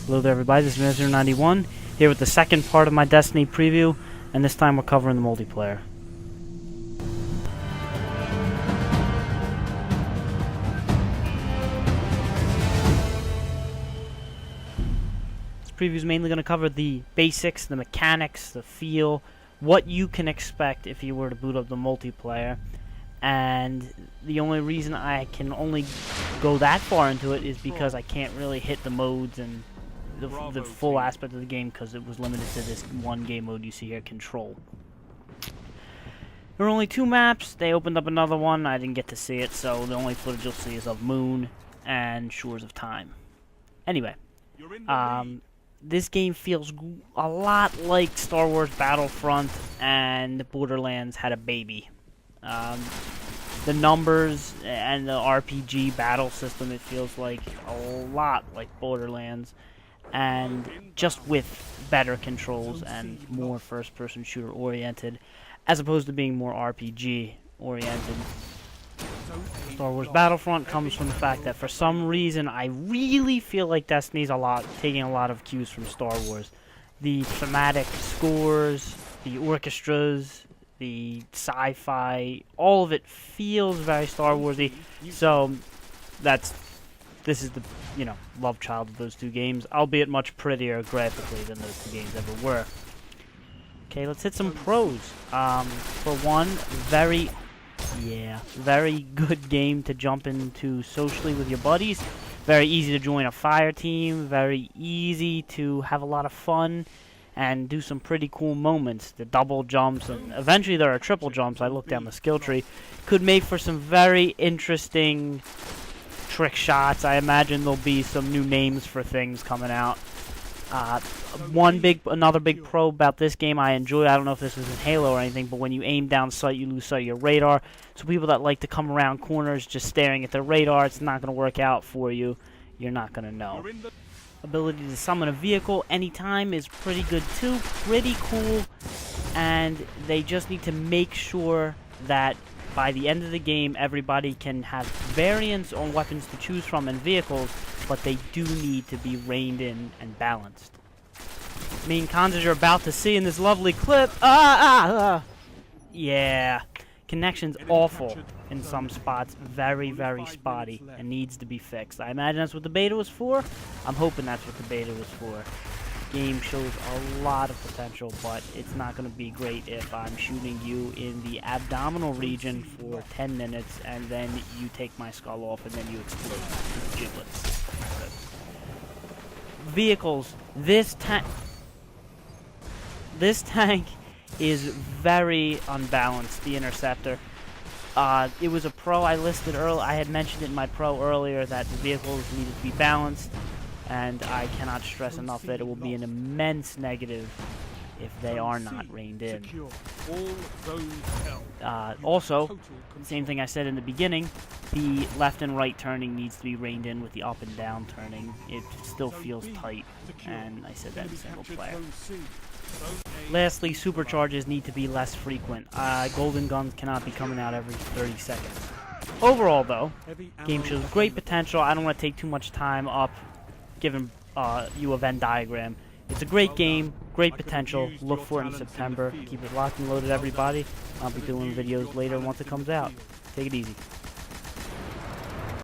Hello there everybody, this is Mezzer91 here with the second part of my Destiny preview, and this time we're covering the multiplayer. This preview is mainly going to cover the basics, the mechanics, the feel, what you can expect if you were to boot up the multiplayer. And the only reason I can only go that far into it is because I can't really hit the modes and the full aspect of the game because it was limited to this one game mode you see here, Control. There were only 2 maps. They opened up another one. I didn't get to see it, so the only footage you'll see is of Moon and Shores of Time. Anyway, this game feels a lot like Star Wars Battlefront and Borderlands had a baby. The numbers and the RPG battle system, it feels like a lot like Borderlands, and just with better controls and more first-person shooter oriented, as opposed to being more RPG oriented. Star Wars Battlefront comes from the fact that for some reason I really feel like Destiny's taking a lot of cues from Star Wars. The thematic scores, the orchestras, the sci-fi, all of it feels very Star Warsy. So this is the love child of those 2 games, albeit much prettier graphically than those 2 games ever were. Okay, let's hit some pros. For one, very good game to jump into socially with your buddies. Very easy to join a fire team. Very easy to have a lot of fun and do some pretty cool moments. The double jumps, and eventually there are triple jumps. I looked down the skill tree. Could make for some very interesting trick shots. I imagine there'll be some new names for things coming out. Another big pro about this game I enjoy, I don't know if this was in Halo or anything, but when you aim down sight, you lose sight of your radar. So people that like to come around corners just staring at their radar, it's not going to work out for you. You're not going to know. Ability to summon a vehicle anytime is pretty good too, pretty cool, and they just need to make sure that by the end of the game everybody can have variants on weapons to choose from and vehicles, but they do need to be reined in and balanced. Main cons, as you're about to see in this lovely clip, yeah, connection's awful in some spots, very spotty, and needs to be fixed. I imagine that's what the beta was for. I'm hoping that's what the beta was for. Game shows a lot of potential, but it's not going to be great if I'm shooting you in the abdominal region for 10 minutes and then you take my skull off and then you explode with giblets. Vehicles. This tank is very unbalanced, the Interceptor. It was a pro I listed earlier. I had mentioned it in my pro earlier that the vehicles needed to be balanced, and I cannot stress enough that it will be an immense negative if they are not reined in. Also, same thing I said in the beginning, the left and right turning needs to be reined in with the up and down turning. It still feels tight, and I said that in single player. Lastly, supercharges need to be less frequent. Golden guns cannot be coming out every 30 seconds. Overall, though, game shows great potential. I don't want to take too much time up giving you a Venn diagram. It's a great game, great potential. Look for it in September. Keep it locked and loaded, everybody. I'll be doing videos later once it comes out. Take it easy.